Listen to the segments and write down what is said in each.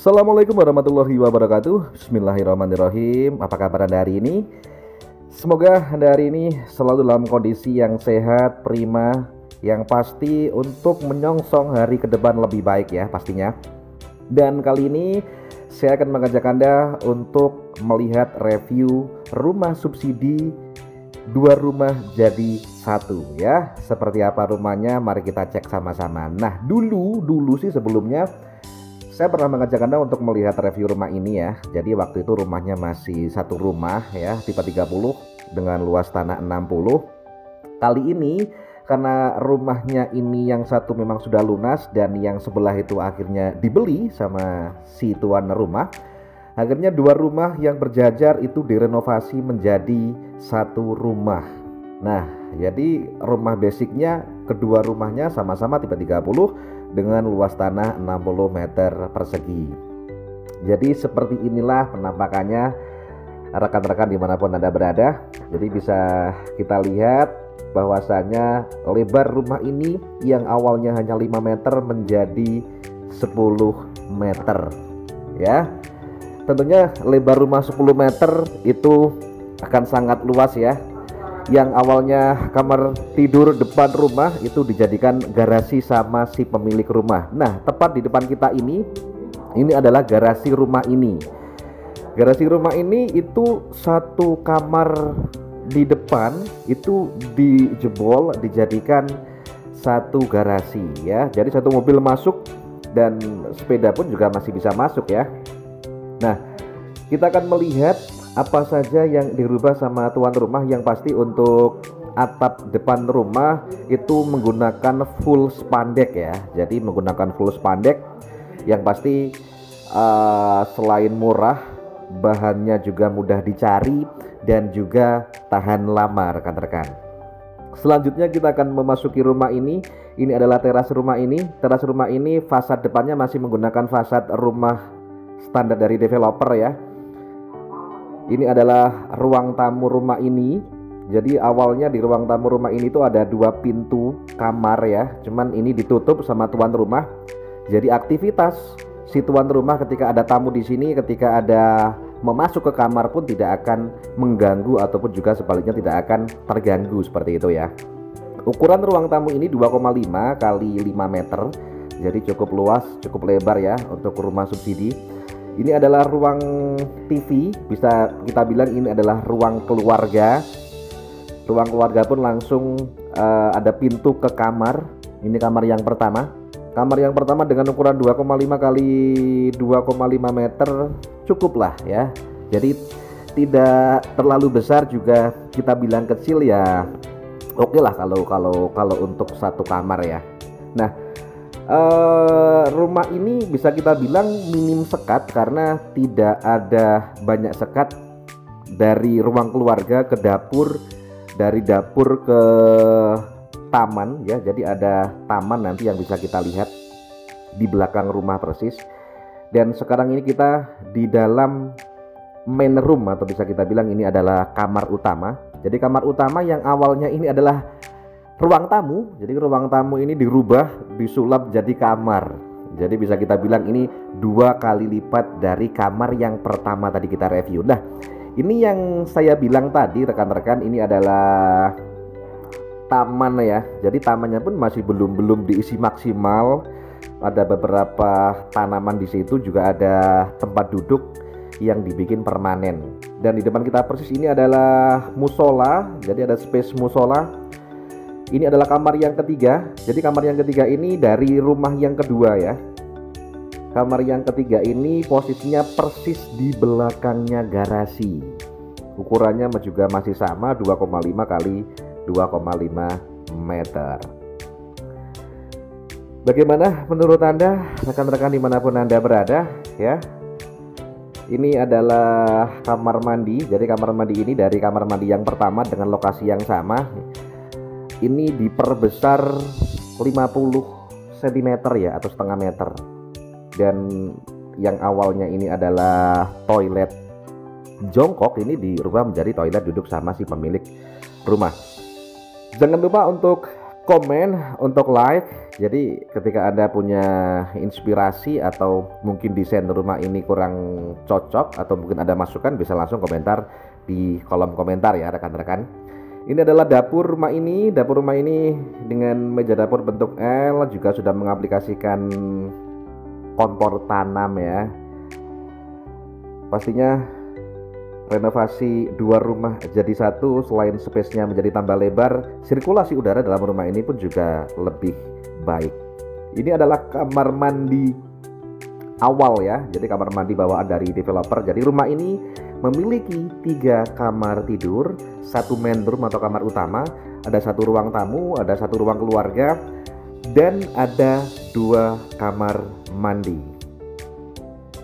Assalamualaikum warahmatullahi wabarakatuh. Bismillahirrahmanirrahim. Apa kabar Anda hari ini? Semoga Anda hari ini selalu dalam kondisi yang sehat, prima, yang pasti untuk menyongsong hari ke depan lebih baik ya pastinya. Dan kali ini saya akan mengajak Anda untuk melihat review rumah subsidi 2 rumah jadi 1 ya. Seperti apa rumahnya, mari kita cek sama-sama. Nah, dulu sih sebelumnya saya pernah mengajak Anda untuk melihat review rumah ini ya. Jadi waktu itu rumahnya masih satu rumah ya, tipe 30 dengan luas tanah 60. Kali ini karena rumahnya ini yang satu memang sudah lunas dan yang sebelah itu akhirnya dibeli sama si tuan rumah. Akhirnya 2 rumah yang berjajar itu direnovasi menjadi satu rumah. Nah, jadi rumah basicnya kedua rumahnya sama-sama tipe 30 dengan luas tanah 60 meter persegi. Jadi seperti inilah penampakannya rekan-rekan dimanapun Anda berada. Jadi bisa kita lihat bahwasanya lebar rumah ini yang awalnya hanya 5 meter menjadi 10 meter ya. Tentunya lebar rumah 10 meter itu akan sangat luas ya. Yang awalnya kamar tidur depan rumah itu dijadikan garasi sama si pemilik rumah. Nah, tepat di depan kita ini adalah garasi rumah ini. Garasi rumah ini itu satu kamar di depan itu dijebol, dijadikan satu garasi ya. Jadi satu mobil masuk dan sepeda pun juga masih bisa masuk ya. Nah, kita akan melihat apa saja yang dirubah sama tuan rumah. Yang pasti untuk atap depan rumah itu menggunakan full spandek ya. Jadi menggunakan full spandek yang pasti selain murah, bahannya juga mudah dicari dan juga tahan lama rekan-rekan. Selanjutnya kita akan memasuki rumah ini. Ini adalah teras rumah ini. Teras rumah ini fasad depannya masih menggunakan fasad rumah standar dari developer ya. Ini adalah ruang tamu rumah ini. Jadi awalnya di ruang tamu rumah ini tuh ada 2 pintu kamar ya. Cuman ini ditutup sama tuan rumah. Jadi aktivitas si tuan rumah ketika ada tamu di sini, ketika ada memasuk ke kamar pun tidak akan mengganggu ataupun juga sebaliknya tidak akan terganggu seperti itu ya. Ukuran ruang tamu ini 2,5 kali 5 meter. Jadi cukup luas, cukup lebar ya untuk rumah subsidi. Ini adalah ruang TV, bisa kita bilang ini adalah ruang keluarga. Ruang keluarga pun langsung ada pintu ke kamar. Ini kamar yang pertama. Kamar yang pertama dengan ukuran 2,5 kali 2,5 meter cukup lah ya. Jadi tidak terlalu besar juga kita bilang kecil ya. Oke lah kalau untuk satu kamar ya. Nah, rumah ini bisa kita bilang minim sekat karena tidak ada banyak sekat dari ruang keluarga ke dapur, dari dapur ke taman ya. Jadi ada taman nanti yang bisa kita lihat di belakang rumah persis. Dan sekarang ini kita di dalam main room atau bisa kita bilang ini adalah kamar utama. Jadi kamar utama yang awalnya ini adalah ruang tamu, jadi ruang tamu ini dirubah, disulap jadi kamar. Jadi bisa kita bilang ini 2 kali lipat dari kamar yang pertama tadi kita review. Nah, ini yang saya bilang tadi rekan-rekan, ini adalah taman ya. Jadi tamannya pun masih belum diisi maksimal. Ada beberapa tanaman di situ, juga ada tempat duduk yang dibikin permanen. Dan di depan kita persis ini adalah musola. Jadi ada space musola. Ini adalah kamar yang ketiga. Jadi kamar yang ketiga ini dari rumah yang kedua ya. Kamar yang ketiga ini posisinya persis di belakangnya garasi. Ukurannya juga masih sama 2,5 kali 2,5 meter. Bagaimana menurut Anda rekan-rekan dimanapun Anda berada ya? Ini adalah kamar mandi. Jadi kamar mandi ini dari kamar mandi yang pertama dengan lokasi yang sama. Ini diperbesar 50 cm ya atau setengah meter. Dan yang awalnya ini adalah toilet jongkok, ini dirubah menjadi toilet duduk sama si pemilik rumah. Jangan lupa untuk komen, untuk like Jadi ketika Anda punya inspirasi atau mungkin desain rumah ini kurang cocok atau mungkin ada masukan, bisa langsung komentar di kolom komentar ya rekan-rekan. Ini adalah dapur rumah ini. Dapur rumah ini dengan meja dapur bentuk L, juga sudah mengaplikasikan kompor tanam ya. Pastinya renovasi dua rumah jadi satu, selain space-nya menjadi tambah lebar, sirkulasi udara dalam rumah ini pun juga lebih baik. Ini adalah kamar mandi awal ya, jadi kamar mandi bawaan dari developer. Jadi rumah ini memiliki 3 kamar tidur, 1 main room atau kamar utama, ada 1 ruang tamu, ada 1 ruang keluarga, dan ada 2 kamar mandi.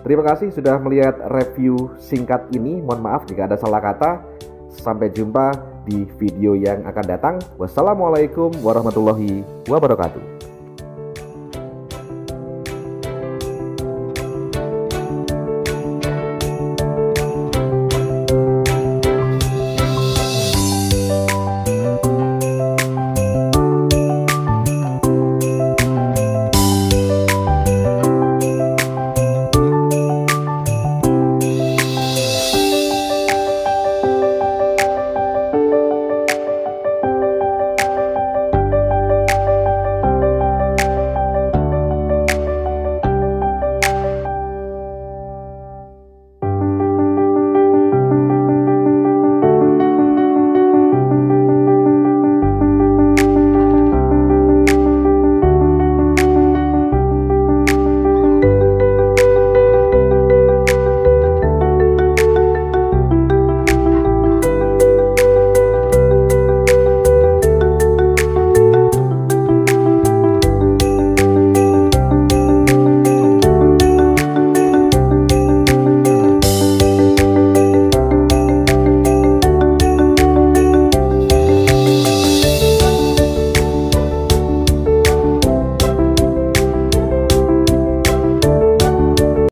Terima kasih sudah melihat review singkat ini. Mohon maaf jika ada salah kata. Sampai jumpa di video yang akan datang. Wassalamualaikum warahmatullahi wabarakatuh.